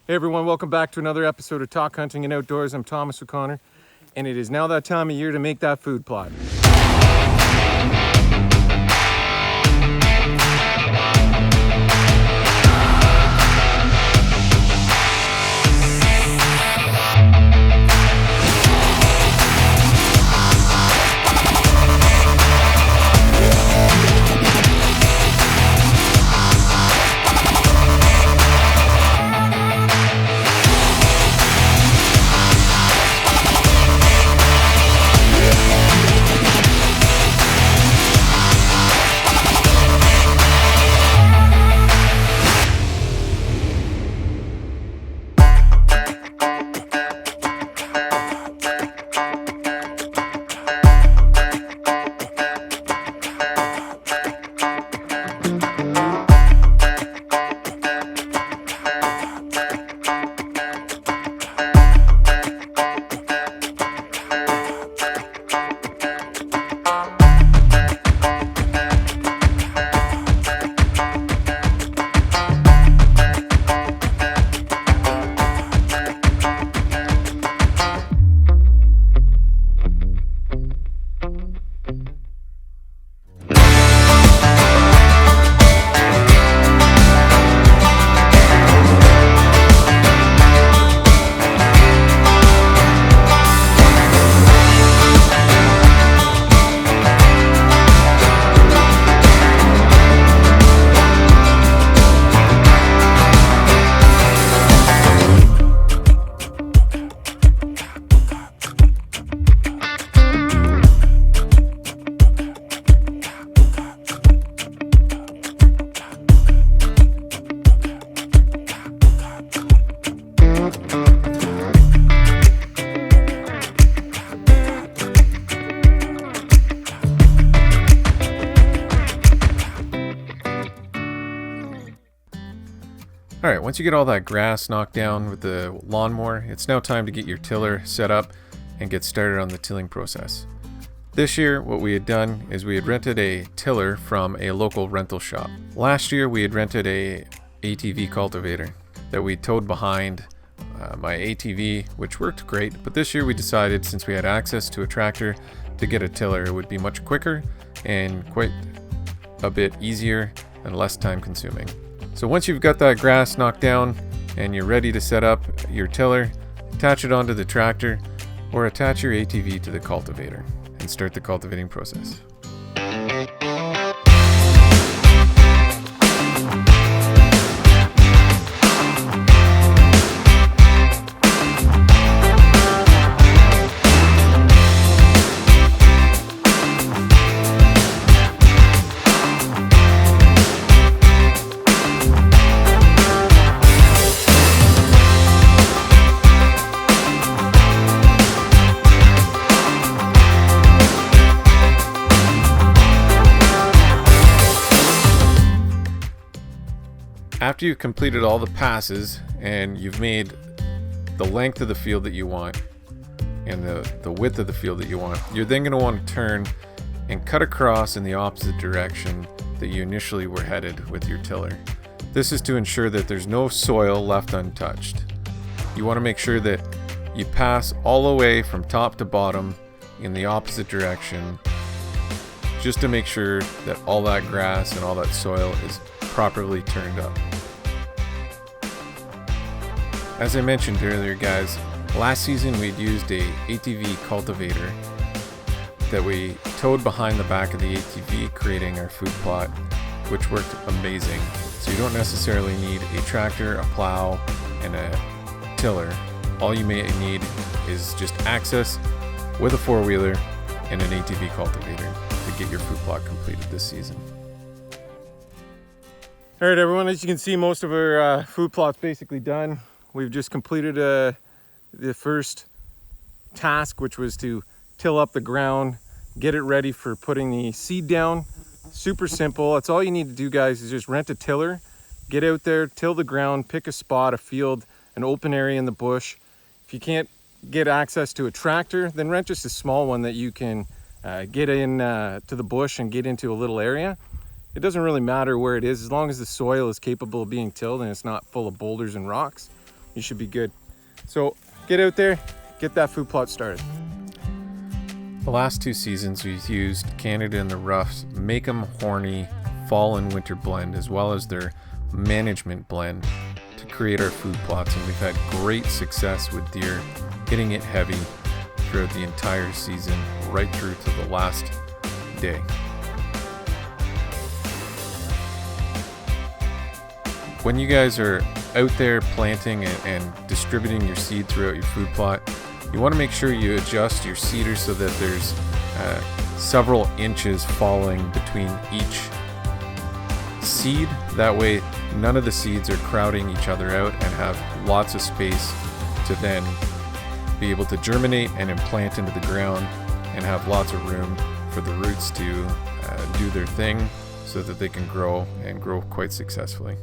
Hey everyone, welcome back to another episode of TOC Hunting and Outdoors. I'm Thomas O'Connor, and it is now that time of year to make that food plot. Alright, once you get all that grass knocked down with the lawnmower, it's now time to get your tiller set up and get started on the tilling process. This year, what we had done is we had rented a tiller from a local rental shop. Last year, we had rented a ATV cultivator that we towed behind my ATV, which worked great, but this year we decided, since we had access to a tractor, to get a tiller. It would be much quicker and quite a bit easier and less time consuming. So once you've got that grass knocked down and you're ready to set up your tiller, attach it onto the tractor or attach your ATV to the cultivator and start the cultivating process. After you've completed all the passes and you've made the length of the field that you want and the width of the field that you want, you're then going to want to turn and cut across in the opposite direction that you initially were headed with your tiller. This is to ensure that there's no soil left untouched. You want to make sure that you pass all the way from top to bottom in the opposite direction, just to make sure that all that grass and all that soil is properly turned up. As I mentioned earlier, guys, last season we'd used a ATV cultivator that we towed behind the back of the ATV, creating our food plot, which worked amazing. So you don't necessarily need a tractor, a plow, and a tiller. All you may need is just access with a four-wheeler and an ATV cultivator to get your food plot completed this season. All right, everyone, as you can see, most of our food plot's basically done. We've just completed the first task, which was to till up the ground, get it ready for putting the seed down. Super simple. That's all you need to do, guys, is just rent a tiller, get out there, till the ground, pick a spot, a field, an open area in the bush. If you can't get access to a tractor, then rent just a small one that you can get in to the bush and get into a little area. It doesn't really matter where it is, as long as the soil is capable of being tilled and it's not full of boulders and rocks. you should be good. So get out there, get that food plot started. The last 2 seasons we've used Canada in the Rough's Make 'em Horny fall and winter blend, as well as their management blend, to create our food plots, and we've had great success with deer hitting it heavy throughout the entire season, right through to the last day. When you guys are out there planting and distributing your seed throughout your food plot, you want to make sure you adjust your seeder so that there's several inches falling between each seed. That way none of the seeds are crowding each other out and have lots of space to then be able to germinate and implant into the ground and have lots of room for the roots to do their thing so that they can grow and grow quite successfully.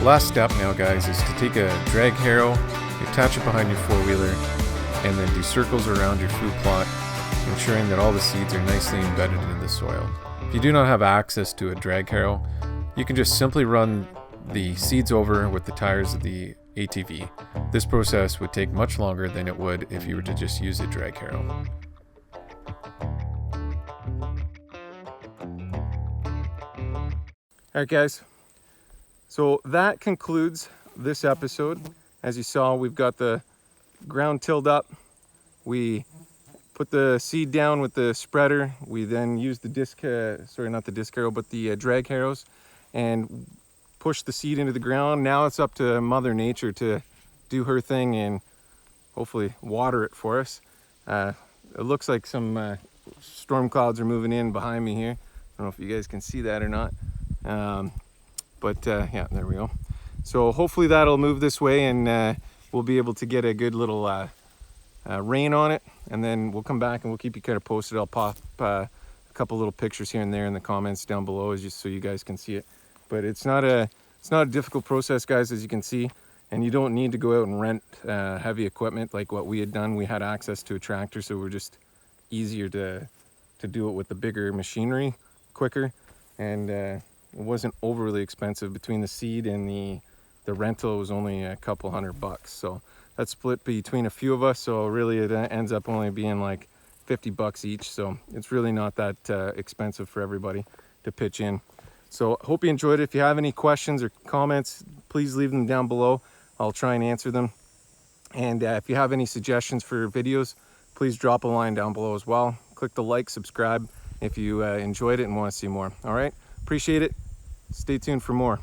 Last step now, guys, is to take a drag harrow, attach it behind your four-wheeler, and then do circles around your food plot, ensuring that all the seeds are nicely embedded into the soil. If you do not have access to a drag harrow, you can just simply run the seeds over with the tires of the ATV. This process would take much longer than it would if you were to just use a drag harrow. All right, guys. So that concludes this episode. As you saw, we've got the ground tilled up. We put the seed down with the spreader. We then used the the drag harrows, and pushed the seed into the ground. Now it's up to Mother Nature to do her thing and hopefully water it for us. It looks like some storm clouds are moving in behind me here. I don't know if you guys can see that or not. Yeah, there we go. So hopefully that'll move this way, and we'll be able to get a good little rain on it, and then we'll come back and we'll keep you kind of posted. I'll pop a couple little pictures here and there in the comments down below, just so you guys can see it. But it's not a difficult process, guys, as you can see, and you don't need to go out and rent heavy equipment like what we had done. We had access to a tractor, so we're just easier to do it with the bigger machinery quicker, and it wasn't overly expensive. Between the seed and the rental, it was only a couple $100. So that's split between a few of us. So really it ends up only being like $50 each. So it's really not that expensive for everybody to pitch in. So hope you enjoyed it. If you have any questions or comments, please leave them down below. I'll try and answer them. And if you have any suggestions for videos, please drop a line down below as well. Click the like, subscribe if you enjoyed it and want to see more. All right, appreciate it. Stay tuned for more.